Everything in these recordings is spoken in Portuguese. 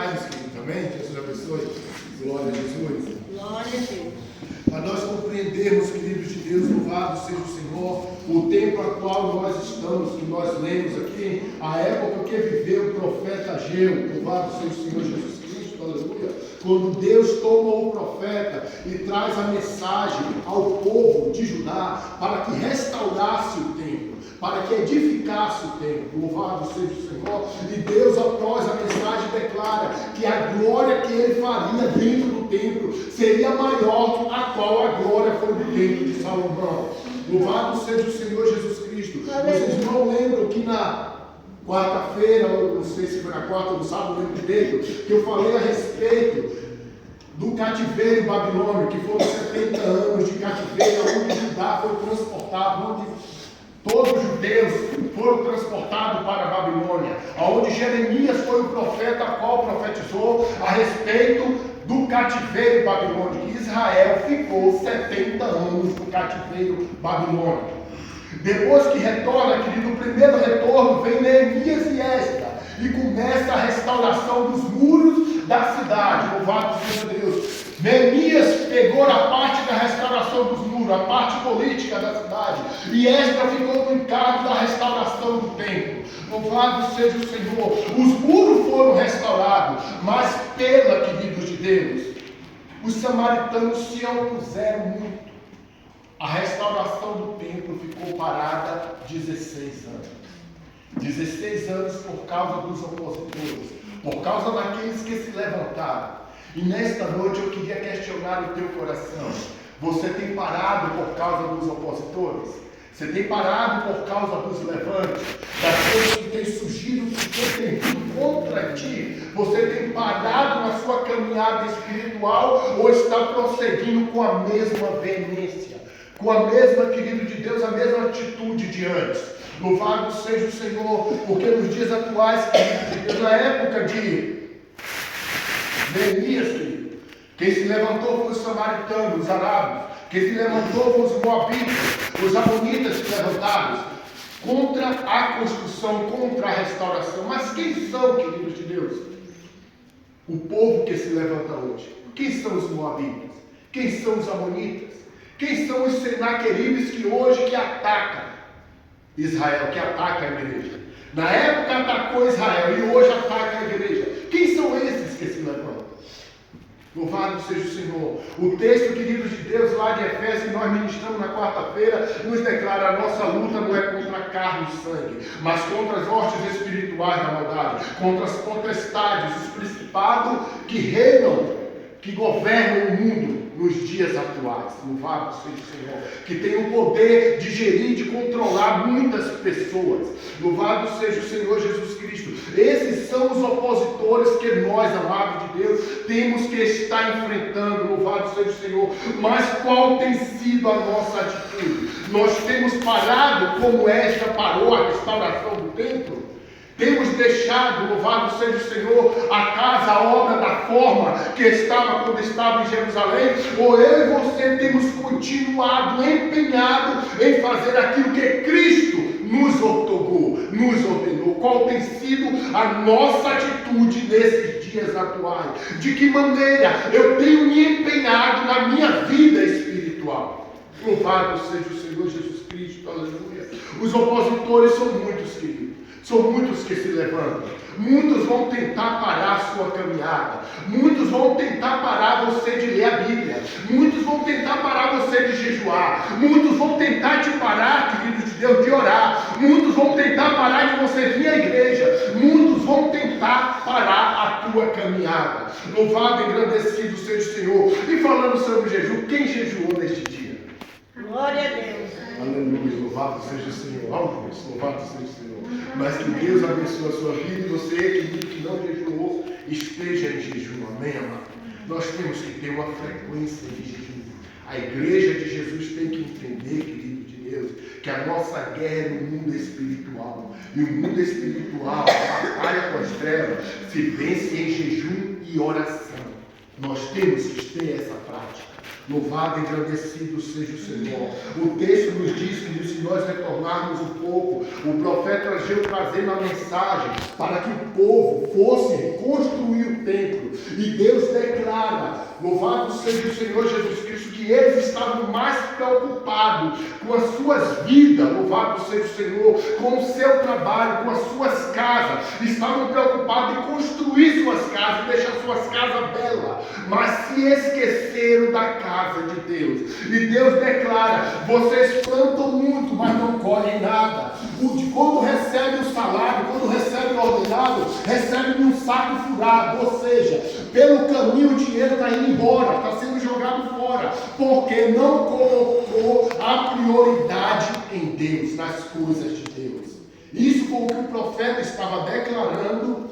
meus queridos, amém? Jesus abençoe. Glória a Jesus. Glória a Deus. Para nós compreendermos, queridos de Deus, louvado seja o Senhor, o tempo a qual nós estamos, que nós lemos aqui, a época que viveu o profeta Ageu, louvado seja o Senhor Jesus Cristo, aleluia. Quando Deus toma o profeta e traz a mensagem ao povo de Judá para que restaurasse o templo, para que edificasse o templo, louvado seja o Senhor. E Deus, após a mensagem, declara que a glória que ele faria dentro do templo seria maior a qual a glória foi do templo de Salomão. Louvado seja o Senhor Jesus Cristo. Vocês não lembram que na quarta-feira, ou não sei se foi na quarta ou no sábado, não lembro direito, que eu falei a respeito do cativeiro babilônico, que foram 70 anos de cativeiro, onde Judá foi transportado, onde todos os judeus foram transportados para a Babilônia, onde Jeremias foi o profeta a qual profetizou a respeito do cativeiro babilônico. Israel ficou 70 anos no cativeiro babilônico. Depois que retorna, querido, o primeiro retorno vem Neemias e Esdras e começa a restauração dos muros da cidade. Louvado seja Deus. Neemias pegou a parte da restauração dos muros, a parte política da cidade, e Esdras ficou no encargo da restauração do templo. Louvado seja o Senhor. Os muros foram restaurados, mas queridos de Deus, os samaritanos se opuseram muito. A restauração do templo ficou parada 16 anos. 16 anos por causa dos opositores, por causa daqueles que se levantaram. E nesta noite eu queria questionar o teu coração. Você tem parado por causa dos opositores? Você tem parado por causa dos levantes? Daqueles que têm surgido, que têm vindo contra ti? Você tem parado na sua caminhada espiritual ou está prosseguindo com a mesma veemência? Com a mesma, querido de Deus, a mesma atitude de antes? Louvado seja o Senhor, porque nos dias atuais, querido de Deus, na época de Neemias, querido, quem se levantou foram os samaritanos, os arábios, quem se levantou foram os moabitas, os amonitas se levantaram contra a construção, contra a restauração. Mas quem são, queridos de Deus? O povo que se levanta hoje. Quem são os moabitas? Quem são os amonitas? Quem são os senaqueribes que hoje atacam Israel, que atacam a igreja? Na época atacou Israel e hoje ataca a igreja. Quem são esses que se levantam? Louvado seja o Senhor. O texto, queridos de Deus, lá de Efésios, que nós ministramos na quarta-feira, nos declara: a nossa luta não é contra carne e sangue, mas contra as hostes espirituais da maldade, contra as potestades, os principados que reinam, que governam o mundo nos dias atuais. Louvado seja o Senhor, que tem o poder de gerir, de controlar muitas pessoas. Louvado seja o Senhor Jesus Cristo. Esses são os opositores que nós, amados de Deus, temos que estar enfrentando. Louvado seja o Senhor. Mas qual tem sido a nossa atitude? Nós temos parado como esta parou a restauração do templo? Temos deixado, louvado seja o Senhor, a casa, a obra da forma que estava quando estava em Jerusalém? Ou eu e você temos continuado empenhado em fazer aquilo que Cristo nos otorgou, nos ordenou? Qual tem sido a nossa atitude nesses dias atuais? De que maneira eu tenho me empenhado na minha vida espiritual? Louvado seja o Senhor Jesus Cristo, aleluia. Os opositores são muitos, queridos. São muitos que se levantam. Muitos vão tentar parar a sua caminhada. Muitos vão tentar parar você de ler a Bíblia. Muitos vão tentar parar você de jejuar. Muitos vão tentar te parar, querido de Deus, de orar. Muitos vão tentar parar de você vir à igreja. Muitos vão tentar parar a tua caminhada. Louvado e engrandecido seja o Senhor. E falando sobre jejum, quem jejuou neste dia? Glória a Deus. Aleluia, louvado seja o Senhor. Louvado seja o Senhor. Mas que Deus abençoe a sua vida e você, querido, que não jejuou, esteja em jejum. Amém, amado? Nós temos que ter uma frequência de jejum. A igreja de Jesus tem que entender, querido de Deus, que a nossa guerra é no mundo espiritual. E o mundo espiritual, a batalha com as trevas, se vence em jejum e oração. Nós temos que ter essa prática. Louvado e engrandecido seja o Senhor. O texto nos diz que se nós retornarmos um pouco, o profeta Ageu trazendo a mensagem para que o povo fosse reconstruir o templo. E Deus declara, louvado seja o Senhor Jesus Cristo, que eles estavam mais preocupados com as suas vidas, louvado seja o Senhor, com o seu trabalho, com as suas casas. Estavam preocupados em construir suas casas, deixar suas casas belas, mas se esqueceram da casa de Deus. E Deus declara: vocês plantam muito, mas não colhem nada. Quando recebe o salário, quando recebe o ordenado, recebe um saco furado, ou seja, pelo caminho o dinheiro está indo embora, está sendo jogado fora, porque não colocou a prioridade em Deus, nas coisas de Deus. Isso foi o que o profeta estava declarando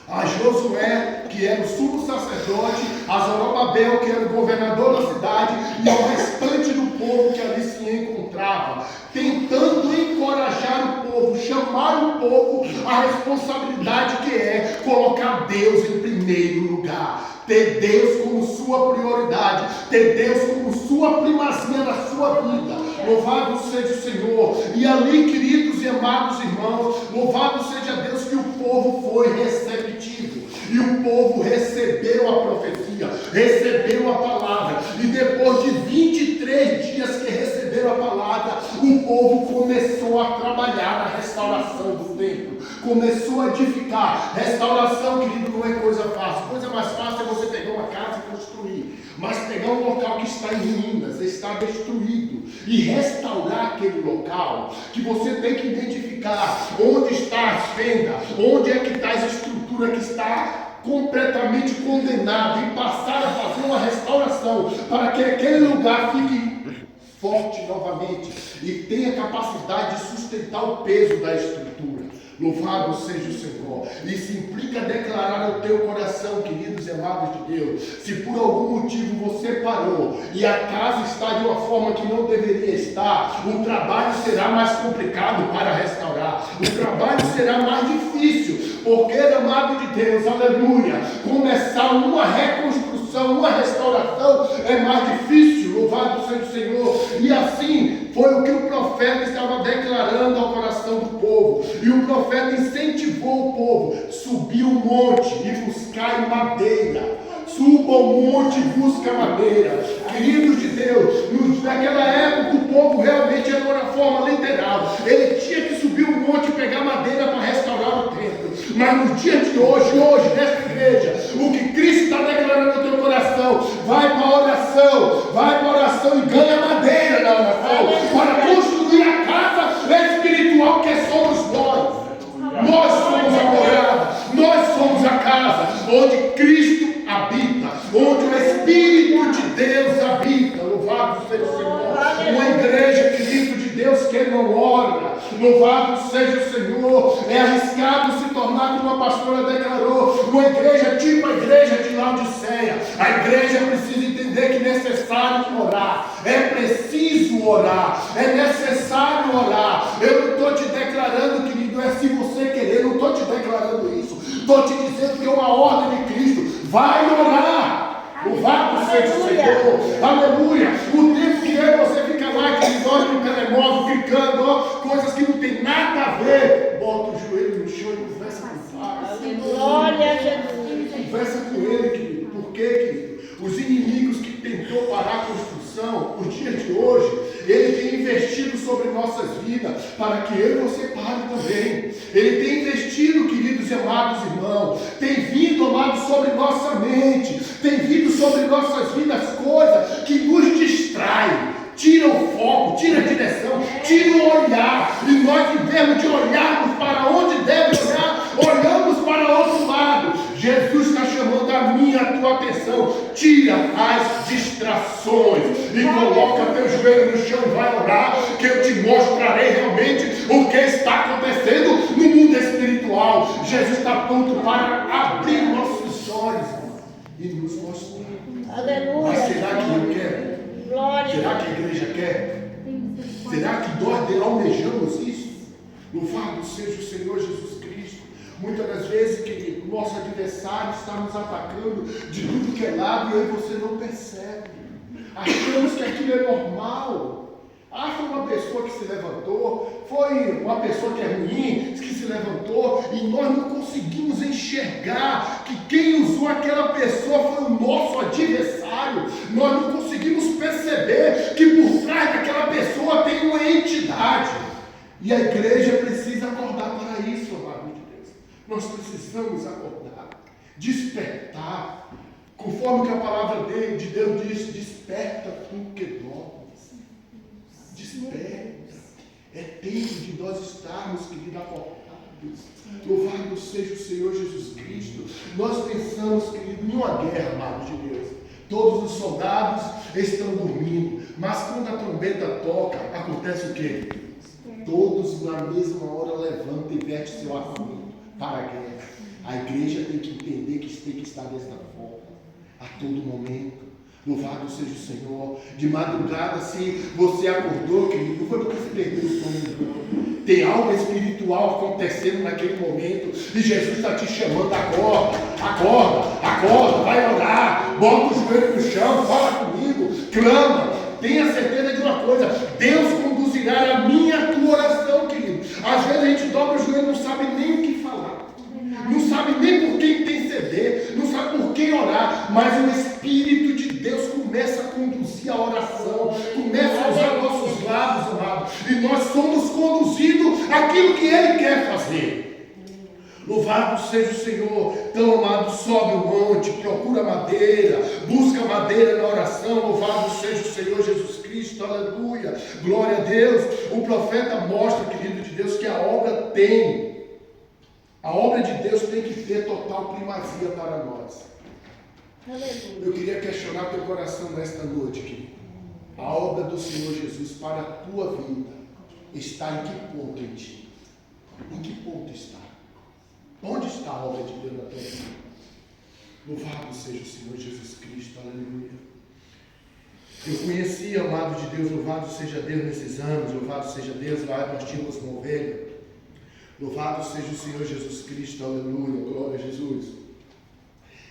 a Josué, que era o sumo sacerdote, a Zorobabel, que era o governador da cidade, e ao restante do povo que ali se encontrava, tentando encorajar o povo, chamar o povo à responsabilidade que é colocar Deus em primeiro lugar, ter Deus como sua prioridade, ter Deus como sua primazia na sua vida. Louvado seja o Senhor. E ali, queridos e amados irmãos, louvado seja Deus que o povo foi receptivo. E o povo recebeu a profecia, recebeu a palavra. E depois de 23 dias que receberam a palavra, o povo começou a trabalhar na restauração do templo. Começou a edificar. Restauração, querido, não é coisa fácil. Coisa mais fácil é você pegar uma casa e construir. Mas pegar um local que está em ruínas, está destruído, e restaurar aquele local, que você tem que identificar onde está as fendas, onde é que está a estrutura que está completamente condenada, e passar a fazer uma restauração, para que aquele lugar fique forte novamente, e tenha capacidade de sustentar o peso da estrutura. Louvado seja o Senhor. Isso implica declarar ao teu coração, queridos e amados de Deus, se por algum motivo você parou e a casa está de uma forma que não deveria estar, o trabalho será mais complicado para restaurar, o trabalho será mais difícil, porque, amado de Deus, aleluia, começar uma reconstrução, uma restauração é mais difícil. Louvado seja o Senhor. E assim foi o que o profeta estava declarando ao coração do povo. E o profeta incentivou o povo: subir o monte e buscar madeira. Suba o monte e busca madeira. Queridos de Deus, naquela época o povo realmente era de uma forma literal. Ele tinha que subir o monte e pegar madeira para restaurar o templo. Mas no dia de hoje, nesta igreja, o que Cristo está declarando no teu coração: vai para a oração e ganha madeira na oração, para construir a casa espiritual que somos nós. Nós somos a morada, nós somos a casa onde Cristo habita, onde o Espírito de Deus habita. Louvado seja o Senhor. Uma igreja, querido de Deus, que não ora, louvado seja o Senhor. É arriscado se tornar, como a pastora declarou, uma igreja tipo a igreja de Laodiceia. A igreja precisa entender que é necessário orar, é preciso orar, é necessário orar. Eu não estou te declarando, querido, é se você querer, não estou te declarando isso. Estou te dizendo que é uma ordem de Cristo. Vai orar. Louvado seja o Senhor. Aleluia. O tempo que você fica lá, que dorme no telemóvel, clicando, coisas que não tem nada a ver, bota o joelho no chão e conversa com o Pai. Glória a Jesus. Conversa com Ele, querido. Por quê, querido? Os inimigos que tentou parar a construção, os dias de hoje, Ele tem investido sobre nossas vidas, para que eu e você pare também. Ele tem investido, queridos e amados irmãos, tem vindo, amados, sobre nossa mente, tem vindo sobre nossas vidas coisas que nos distraem, tira o foco, tira a direção, tira o olhar, e nós, em vez de olharmos para onde deve olhar, olhamos para outro lado. Jesus está chamando a minha e a tua atenção: tira as distrações e coloca teu joelho no chão e vai orar, que eu te mostrarei realmente o que está acontecendo no mundo espiritual. Jesus está pronto para abrir nossos olhos e nos mostrar. Aleluia. Mas será que eu quero? Glória. Será que a igreja quer? Será que nós almejamos isso? Louvado seja o Senhor Jesus Cristo. Muitas das vezes que o nosso adversário está nos atacando de tudo que é lado, e aí você não percebe. Achamos que aquilo é normal. Foi uma pessoa que se levantou, foi uma pessoa que é ruim, que se levantou, e nós não conseguimos enxergar que quem ou aquela pessoa foi o nosso adversário. Nós não conseguimos perceber que por trás daquela pessoa tem uma entidade. E a igreja precisa acordar para isso, amado de Deus. Nós precisamos acordar, despertar, conforme que a palavra de Deus diz: desperta tu que dormes. Desperta. É tempo de nós estarmos, querido, acordados. Louvado seja o Senhor Jesus Cristo. Nós pensamos, querido, em uma guerra, amado de Deus. Todos os soldados estão dormindo, mas quando a trombeta toca, acontece o quê? Todos na mesma hora levantam e vestem seu armamento para a guerra. A igreja tem que entender que tem que estar desta forma, a todo momento. Louvado seja o Senhor. De madrugada, se você acordou, querido, não foi porque você perdeu o sono. Tem algo espiritual acontecendo naquele momento. E Jesus está te chamando: acorda, acorda, acorda, vai orar, bota o joelho no chão, fala comigo, clama. Tenha certeza de uma coisa: Deus conduzirá a minha e a tua oração, querido. Às vezes a gente dobra o joelho e não sabe nem o que falar. Não sabe nem por quem interceder, não sabe por quem orar, mas o Espírito de Deus começa a conduzir a oração, começa a usar nossos lábios, amado, e nós somos conduzidos àquilo que Ele quer fazer. Louvado seja o Senhor. Então, amado, sobe o monte, procura madeira, busca madeira na oração. Louvado seja o Senhor Jesus Cristo, aleluia, glória a Deus. O profeta mostra, querido de Deus, que a obra de Deus tem que ter total primazia para nós. Aleluia. Eu queria questionar teu coração nesta noite, querido. A obra do Senhor Jesus para a tua vida está em que ponto em ti? Em que ponto está? Onde está a obra de Deus na tua vida? Louvado seja o Senhor Jesus Cristo, aleluia. Eu conheci, amado de Deus, louvado seja Deus nesses anos, louvado seja Deus, lá nós tínhamos uma ovelha. Louvado seja o Senhor Jesus Cristo, aleluia, glória a Jesus.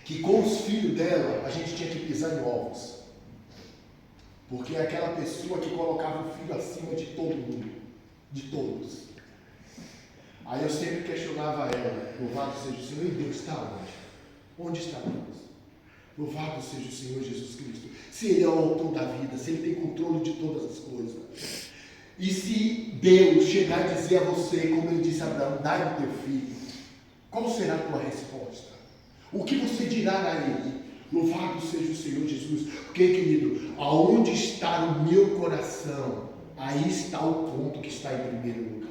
Que com os filhos dela, a gente tinha que pisar em ovos. Porque é aquela pessoa que colocava o filho acima de todo mundo, de todos. Aí eu sempre questionava ela: louvado seja o Senhor, e Deus está onde? Onde está Deus? Louvado seja o Senhor Jesus Cristo. Se Ele é o autor da vida, se Ele tem controle de todas as coisas. E se Deus chegar e dizer a você, como Ele disse a Abraão: dai o teu filho, qual será a tua resposta? O que você dirá a Ele? Louvado seja o Senhor Jesus. Porque, querido, aonde está o meu coração, aí está o ponto que está em primeiro lugar.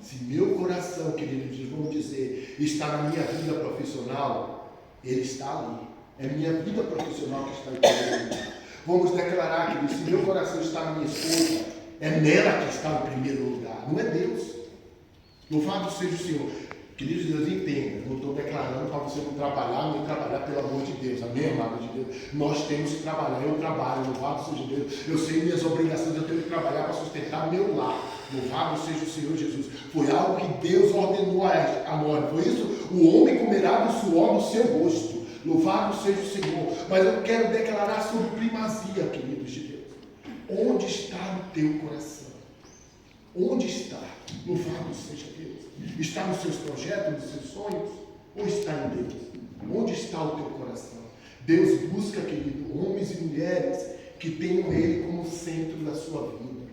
Se meu coração, querido, vamos dizer, está na minha vida profissional, ele está ali. É minha vida profissional que está em primeiro lugar. Vamos declarar, querido, se meu coração está na minha esposa, é nela que está em primeiro lugar, não é Deus. Louvado seja o Senhor. Queridos, Deus entenda, não estou declarando para você não trabalhar, nem trabalhar pelo amor de Deus, amém, amado de Deus? Nós temos que trabalhar, eu trabalho, louvado seja Deus, eu sei minhas obrigações, eu tenho que trabalhar para sustentar meu lar, louvado seja o Senhor Jesus. Foi algo que Deus ordenou a nós, foi isso? O homem comerá do suor do seu rosto, louvado seja o Senhor. Mas eu quero declarar sobre primazia, queridos de Deus. Onde está o teu coração? Onde está? Louvado seja Deus. Está nos seus projetos, nos seus sonhos? Ou está em Deus? Onde está o teu coração? Deus busca, querido, homens e mulheres que tenham Ele como centro da sua vida.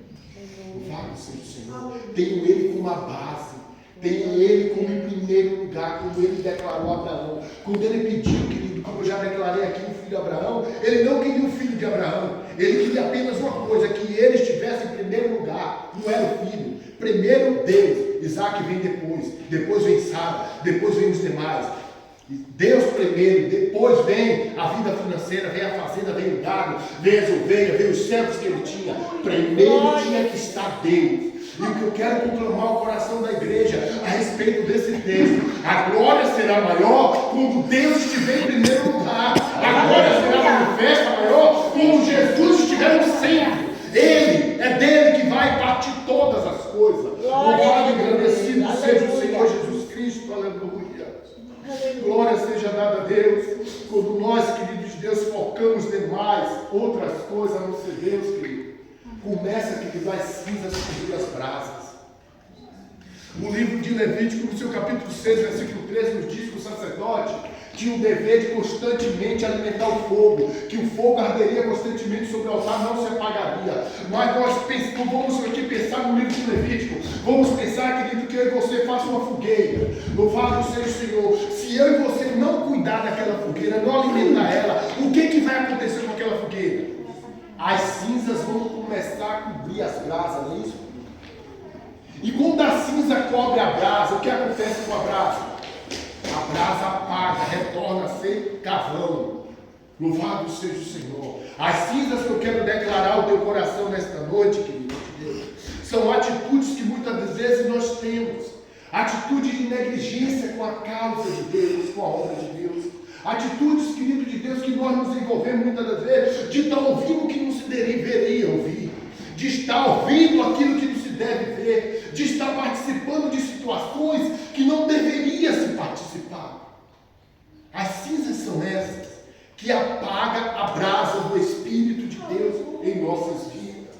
Louvado seja o Senhor. Tenham Ele como a base. Tenham Ele como em primeiro lugar, como Ele declarou a Abraão. Quando Ele pediu, querido, como eu já declarei aqui, o filho de Abraão, Ele não queria o filho de Abraão. Ele queria apenas uma coisa: que ele estivesse em primeiro lugar. Não era o filho. Primeiro Deus. Isaac vem depois vem Sara, depois vem os demais. Deus primeiro, depois vem a vida financeira, vem a fazenda, vem o gado, vem as ovelhas, vem os servos que ele tinha. Primeiro tinha que estar Deus. E o que eu quero conclamar ao coração da igreja a respeito desse texto: a glória será maior quando Deus estiver em primeiro lugar. A glória será manifesta maior quando Jesus estiver no centro. Ele é dele que vai partir todas as coisas. Louvado e engrandecido seja o Senhor Jesus Cristo, aleluia. Glória seja dada a Deus. Quando nós, queridos de Deus, focamos demais outras coisas a não ser Deus, querido, começa, querido, as cinzas cobrir as brasas. O livro de Levítico, no seu capítulo 6, versículo 13, nos diz que o sacerdote tinha o dever de constantemente alimentar o fogo, que o fogo arderia constantemente sobre o altar, não se apagaria. Mas nós vamos aqui pensar no livro de Levítico, vamos pensar, querido, que eu e você façam uma fogueira. Louvado seja o Senhor. Se eu e você não cuidar daquela fogueira, não alimentar ela, o que vai acontecer com aquela fogueira? As cinzas vão começar a cobrir as brasas, não é isso? E quando a cinza cobre a brasa, o que acontece com a brasa? A brasa apaga, retorna a ser carvão. Louvado seja o Senhor. As cinzas que eu quero declarar ao teu coração nesta noite, querido de Deus, são atitudes que muitas vezes nós temos. Atitude de negligência com a causa de Deus, com a obra de Deus. Atitudes, querido de Deus, que nós nos envolvemos muitas das vezes de estar ouvindo o que não se deveria ouvir, de estar ouvindo aquilo que não se deve ver, de estar participando de situações que não deveria se participar. As cinzas são essas que apagam a brasa do Espírito de Deus em nossas vidas.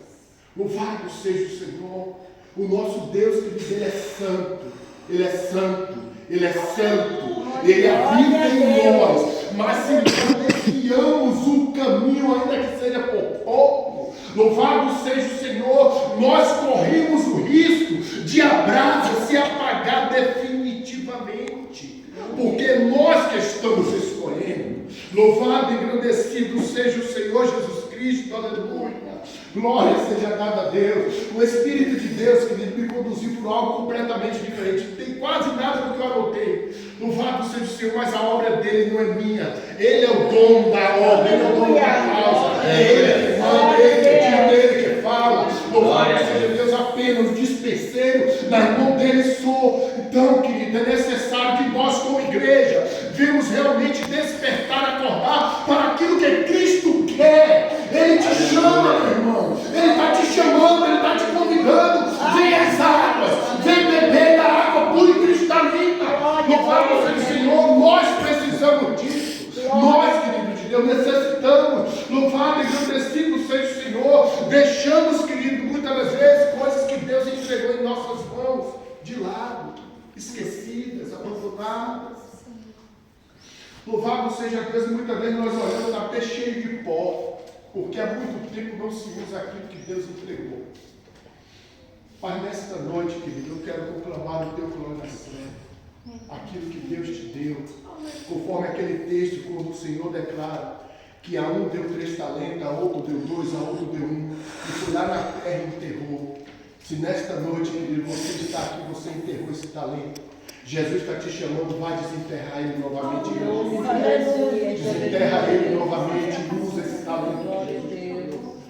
Louvado seja o Senhor. O nosso Deus, querido, Ele é santo, Ele é santo, Ele é santo, Ele habita em nós. Mas se nós desviamos o caminho, ainda que seja por pouco, louvado seja o Senhor, nós corremos o risco de a brasa se apagar definitivamente, porque nós que estamos escolhendo. Louvado e engrandecido seja o Senhor Jesus Cristo, aleluia. Glória seja dada a Deus. O Espírito de Deus, querido, me conduziu por algo completamente diferente. Não tem quase nada do que eu anotei. Louvado seja o Senhor, mas a obra dele não é minha. Ele é o dono da obra, ele é o dono da causa. É ele que manda, ele que diz, é ele que fala. Louvado seja Deus, apenas dispenseiro nas mãos dele sou. Então, querido, é necessário que nós, como igreja, vemos realmente despertar, acordar para aquilo que Cristo quer. Ele te chama, meu irmão. Ele está te chamando, Ele está te convidando. Vem às águas, vem beber da água pura e cristalina. Louvado seja o Senhor, nós precisamos disso. Nós, querido de Deus, necessitamos. Louvado e agradecido seja o Senhor. Deixamos, querido, muitas das vezes, coisas que Deus entregou em nossas mãos de lado, esquecidas, abandonadas. Louvado seja Deus, e muitas vezes nós olhamos, está até cheio de pó, porque há muito tempo não se usa aquilo que Deus entregou. Pai, nesta noite, querido, eu quero proclamar no teu coração aquilo que Deus te deu, conforme aquele texto, quando o Senhor declara que a um deu 3 talentos, a outro deu 2, a outro deu 1, e foi lá na terra e enterrou. Se nesta noite, querido, você está aqui, você enterrou esse talento, Jesus está te chamando, vai desenterrar ele novamente. Desenterra ele novamente, usa esse talento.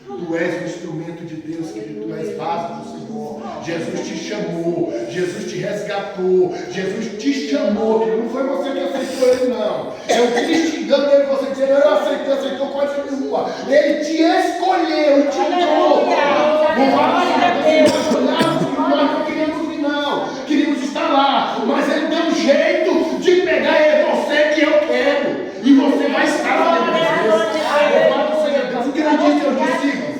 Tu és um instrumento de Deus, querido, tu és vaso do Senhor. Jesus te chamou, Jesus te resgatou, Jesus te chamou, que não foi você que aceitou ele, não. É o Cristo te dando ele, você dizendo, eu aceitei, aceitou, continua. Ele te escolheu e te deu. Nós não queríamos vir, não. Queríamos estar lá, mas ele deu um jeito de pegar você que eu quero. E você vai estar lá dentro. O que ele disse aos discípulos?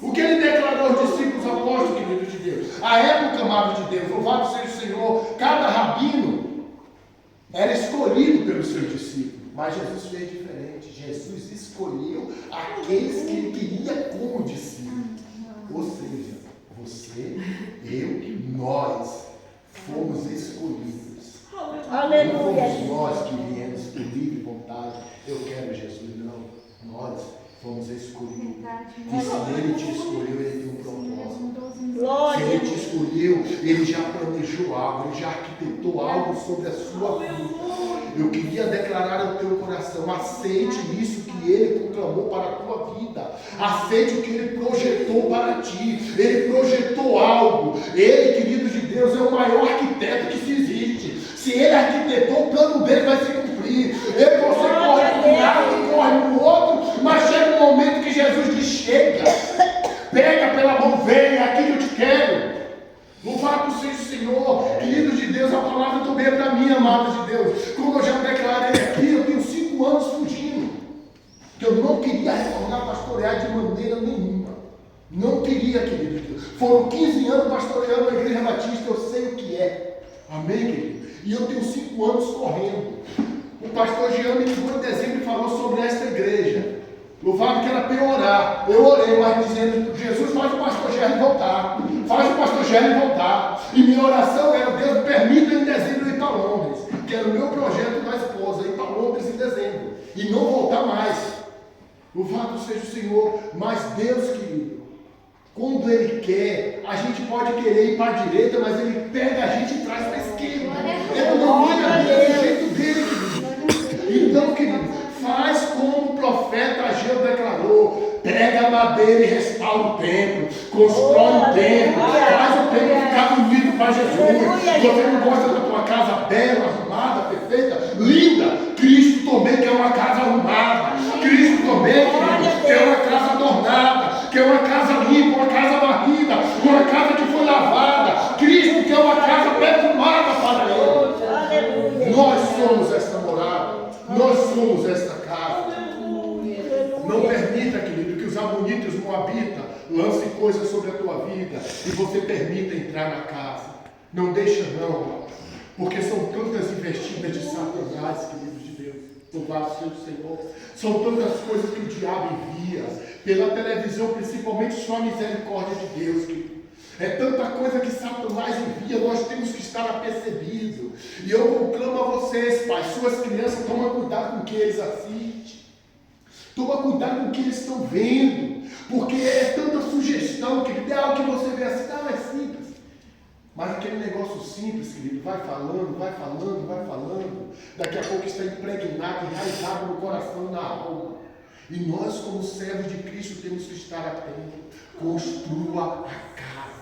O que ele declarou aos discípulos apóstolos, querido de Deus? A época, amado de Deus, louvado seja o Senhor, cada rabino era escolhido pelos seus discípulos, mas Jesus fez diferente. Jesus escolheu aqueles que ele queria como discípulos. Ou seja, você, eu, nós fomos escolhidos. Aleluia. Não fomos nós que viemos por livre vontade. Eu quero Jesus, não. Nós fomos escolhidos. E se ele te escolheu, ele tem um propósito. Se ele te escolheu, ele já planejou algo, ele já arquitetou algo sobre a sua vida. Eu queria declarar ao teu coração, aceite isso que ele proclamou para a tua vida. Aceite o que ele projetou para ti. Ele projetou algo. Ele, querido de Deus, é o maior arquiteto que se existe. Se ele arquitetou, o plano dele vai se cumprir. Você corre para um lado, corre para o outro, mas chega um momento que Jesus diz, chega. Pega pela mão, vem, aqui que eu te quero. Louvado seja o Senhor, querido de Deus, a palavra também é para mim, amado de Deus. Como eu já declarei aqui, eu tenho 5 anos fugindo. Eu não queria retornar a pastorear de maneira nenhuma. Não queria, querido de Deus. Foram 15 anos pastoreando a Igreja Batista, eu sei o que é. Amém, querido? E eu tenho 5 anos correndo. pastor Jean me ligou em dezembro e falou sobre esta igreja. Louvado que era para eu orar. Eu orei, mas dizendo, Jesus, faz o pastor Gerry voltar. Faz o pastor Gerry voltar. E minha oração era, Deus, permita em dezembro ir para Londres. Que era o meu projeto da esposa, ir para Londres em dezembro. E não voltar mais. Louvado seja o Senhor. Mas Deus, querido, quando Ele quer, a gente pode querer ir para a direita, mas Ele pega a gente e traz para a esquerda. Ele não manda do jeito dele, querido. Então, querido, faz como o profeta Ageu declarou: pega a madeira e restaura o templo, constrói o templo, faz o templo ficar bonito para Jesus. Você não gosta da tua casa bela, arrumada, perfeita, linda? Cristo também quer uma casa arrumada. Cristo também quer uma casa adornada, quer uma casa limpa, uma casa varrida, uma casa que foi lavada. Cristo quer uma casa perfumada para Ele. Nós somos esta morada. Nós somos esta casa. Não permita, querido, que os amonitas, os moabitas, lancem coisas sobre a tua vida e você permita entrar na casa. Não deixa não, porque são tantas investidas de Satanás, queridos de Deus. Louvado seja o Senhor. São tantas coisas que o diabo envia pela televisão, principalmente só a misericórdia de Deus, querido. É tanta coisa que Satanás envia, nós temos que estar apercebidos. E eu conclamo a vocês, pai, suas crianças, toma cuidado com o que eles assistem. Toma cuidado com o que eles estão vendo. Porque é tanta sugestão, que é algo que você vê assim, é simples. Mas aquele negócio simples, querido, vai falando, vai falando, vai falando. Daqui a pouco está impregnado, enraizado no coração e na alma. E nós, como servos de Cristo, temos que estar atentos. Construa a casa.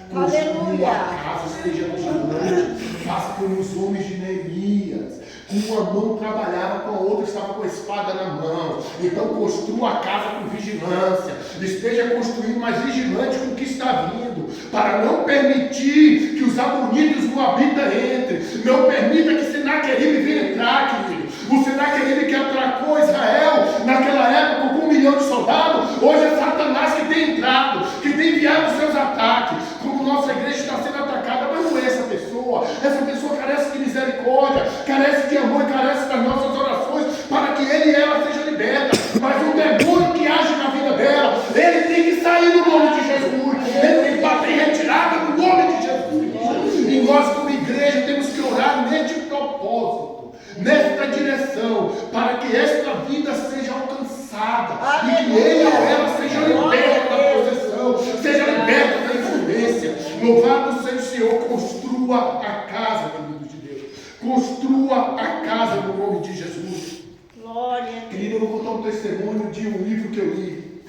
Construa a casa, esteja vigilante. Faça como os homens de Neemias. Com uma mão trabalhava, com a outra estava com a espada na mão. Então construa a casa com vigilância. Esteja construindo mais vigilante com o que está vindo. Para não permitir que os amonitas no habita entrem. Não permita que Senaqueribe venha entrar, querido. O Senaqueribe que atracou Israel naquela época com 1 milhão de soldados. Hoje é Satanás que tem entrado, que tem enviado os seus ataques. Como nossa igreja está sendo atacada, mas não é essa pessoa. Essa pessoa carece de misericórdia, carece de amor e carece das nossas orações para que ele e ela seja liberta. Mas o demônio que age na vida dela, ele tem que sair no nome de Jesus. Ele tem que bater em retirada no nome de Jesus. E nós, como igreja, temos que orar neste propósito, nesta direção, para que esta vida seja alcançada e que ele ou ela seja liberta da possessão, seja liberta da influência. Louvado seja o Senhor. Construa a casa, querido de Deus. Construa a casa no nome de Jesus. Glória. Querido, eu vou contar um testemunho de um livro que eu li.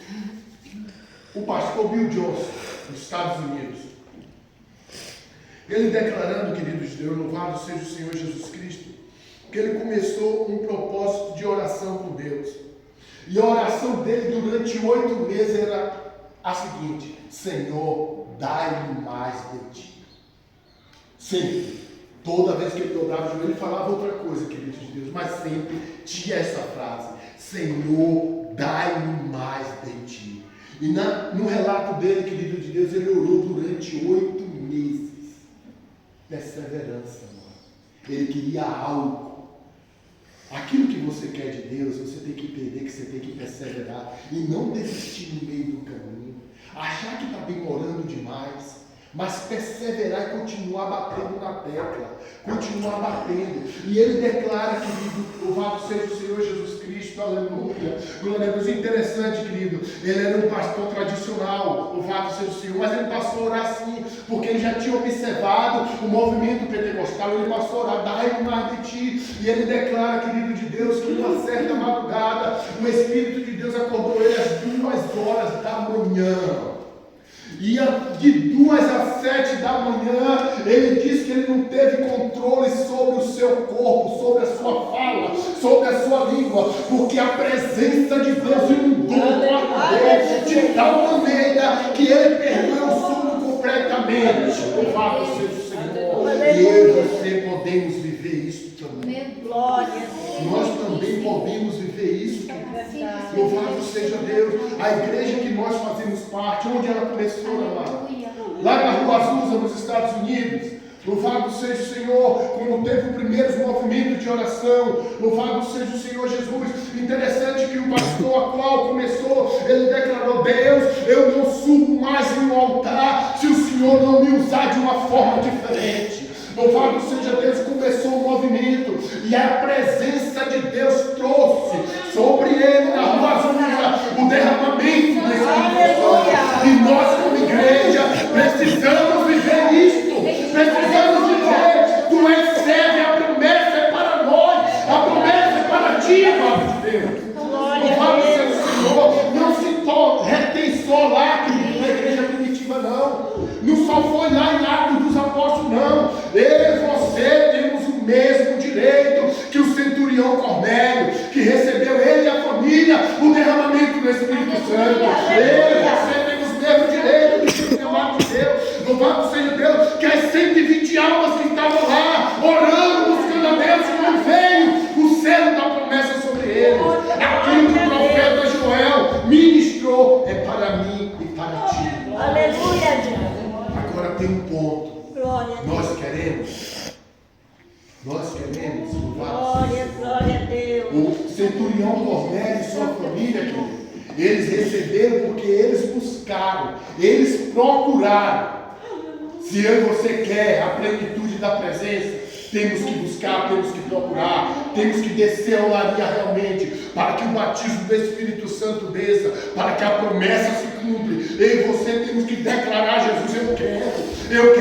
O pastor Bill Johnson, dos Estados Unidos. Ele declarando, queridos de Deus, louvado seja o Senhor Jesus Cristo, que ele começou um propósito de oração com Deus. E a oração dele durante 8 meses era a seguinte: Senhor, dai-me mais de ti. Sempre. Toda vez que ele dobrava o joelho, ele falava outra coisa, queridos de Deus, mas sempre tinha essa frase: Senhor, dai-me mais de ti. E no relato dele, querido de Deus, ele orou durante 8 meses. Perseverança, mano. Ele queria algo. Aquilo que você quer de Deus, você tem que entender que você tem que perseverar e não desistir no meio do caminho. Achar que está demorando demais, mas perseverar e continuar batendo na tecla, continuar batendo. E ele declara, querido, louvado seja o Senhor Jesus Cristo, aleluia. Glória a Deus. Interessante, querido, ele era um pastor tradicional, louvado seja o Senhor, mas ele passou a orar assim, porque ele já tinha observado o movimento pentecostal. Ele passou a orar: dai-me mais de ti. E ele declara, querido de Deus, que numa certa madrugada o Espírito de Deus acordou ele às 2 horas da manhã. E de 2 às 7 da manhã, ele diz que ele não teve controle sobre o seu corpo, sobre a sua fala, sobre a sua língua, porque a presença de Deus inundou o corpo dele de tal maneira que ele perdeu o sono completamente. Louvado seja o Senhor. E eu e você podemos viver isso também. Glória. Nós também podemos viver isso. Louvado seja Deus. A igreja que nós fazemos parte, onde ela começou, lá na Rua Azusa, nos Estados Unidos, Louvado seja o Senhor, quando teve os primeiros movimentos de oração. Louvado seja o Senhor Jesus. Interessante que o pastor a qual começou, ele declarou: Deus, eu não subo mais em um altar se o Senhor não me usar de uma forma diferente. Louvado seja Deus, começou o movimento e a presença de Deus trouxe sobre ele na Rua Azusa o derramamento desse Espírito. E nós como igreja precisamos viver isto, precisamos dizer: tu és servo, a promessa é para nós, a promessa é para ti, amado de Deus. Louvado seja o Senhor, não se retém só lá, querido, na igreja primitiva não só foi lá em Atos dos Apóstolos, não. Eu e você temos o mesmo direito que o centurião Cornélio, que recebeu ele e a família o derramamento do Espírito Santo. Eu e você temos o mesmo direito de ser amado de Deus. Louvado seja Deus, que as 120 almas que estavam lá orando, buscando a Deus, não veio o selo da promessa sobre eles. Aquilo que o profeta Joel ministrou é para mim e para ti. Aleluia, Deus. Agora tem um ponto. Glória a Deus. Nós queremos Glória a Deus. o centurião Cornélio e sua família, querido, eles receberam porque eles buscaram, eles procuraram. Se eu e você quer a plenitude da presença, temos que buscar, temos que procurar, temos que descer a olaria realmente, para que o batismo do Espírito Santo desça, para que a promessa se cumpra. Eu e você temos que declarar: Jesus, eu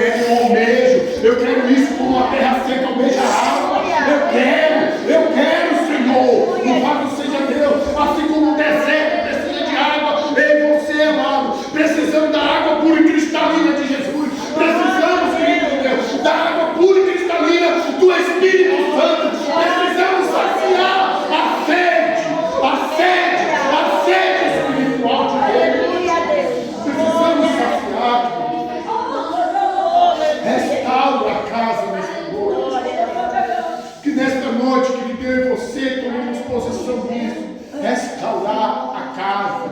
almejo, eu quero isso como uma terra seca almeja água. Eu quero, Senhor. Louvado seja Deus. Assim como o deserto precisa de água, eu e você, amado, precisamos da água pura e cristalina de Jesus. Precisamos, querido Deus, da água pura e cristalina do Espírito Santo. Precisamos saciar a sede espiritual de Deus. Precisamos saciar. Restaura a casa nesta noite. Que nesta noite, querido, eu e você tomemos possessão disso. Restaurar a casa.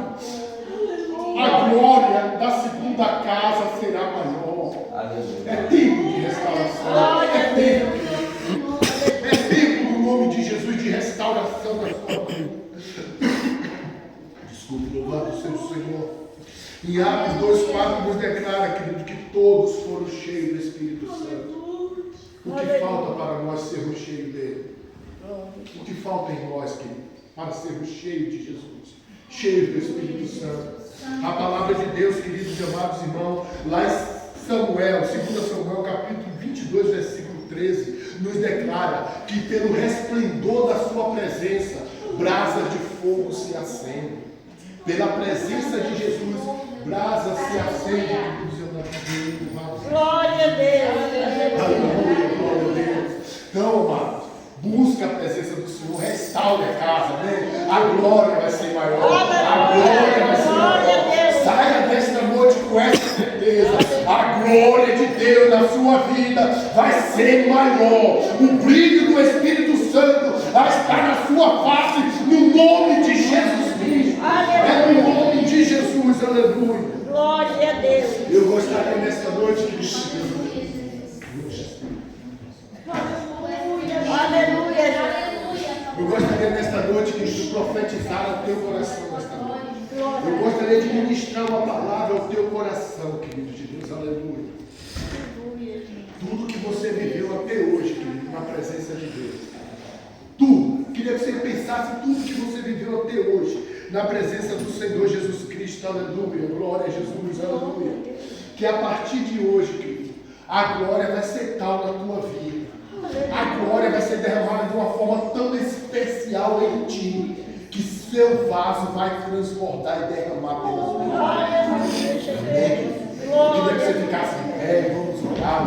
A glória da segunda casa será maior. É tempo de restauração. É tempo, no nome de Jesus, de restauração da sua vida. Desculpe, louvado seja o Senhor. Em Atos 2,4 nos declara, querido, que todos foram cheios do Espírito Santo. O que falta para nós sermos cheios dele? O que falta em nós, querido, para sermos cheios de Jesus, cheios do Espírito Santo? A palavra de Deus, queridos e amados irmãos, lá em Samuel, 2 Samuel, capítulo 22, versículo 13, nos declara que pelo resplendor da sua presença, brasas de fogo se acendem. Pela presença de Jesus, brasas se acendem. Glória a Deus. Aleluia, glória a Deus. Então, amados, busca a presença do Senhor, restaure a casa, né? A glória vai ser maior. A glória vai ser maior. Saia desta noite com essa certeza. A glória de Deus na sua vida vai ser maior. O brilho do Espírito Santo vai estar na sua face, no nome de Jesus Cristo. É no nome de Jesus, aleluia. Glória a Deus. Eu gostaria nesta noite que eu gostaria nesta noite que profetizar ao teu coração nesta noite. Eu gostaria de ministrar uma palavra ao teu coração, querido de Deus, aleluia. Tudo que você viveu até hoje, querido, na presença de Deus. Tudo. Queria que você pensasse tudo que você viveu até hoje, na presença do Senhor Jesus Cristo, aleluia. Glória a Jesus, aleluia. Que a partir de hoje, querido, a glória vai ser tal na tua vida. A glória vai ser derramada de uma forma tão especial em ti, que seu vaso vai transbordar e derramar pelas mãos. Amém? Eu queria que você ficasse de pé, vamos orar.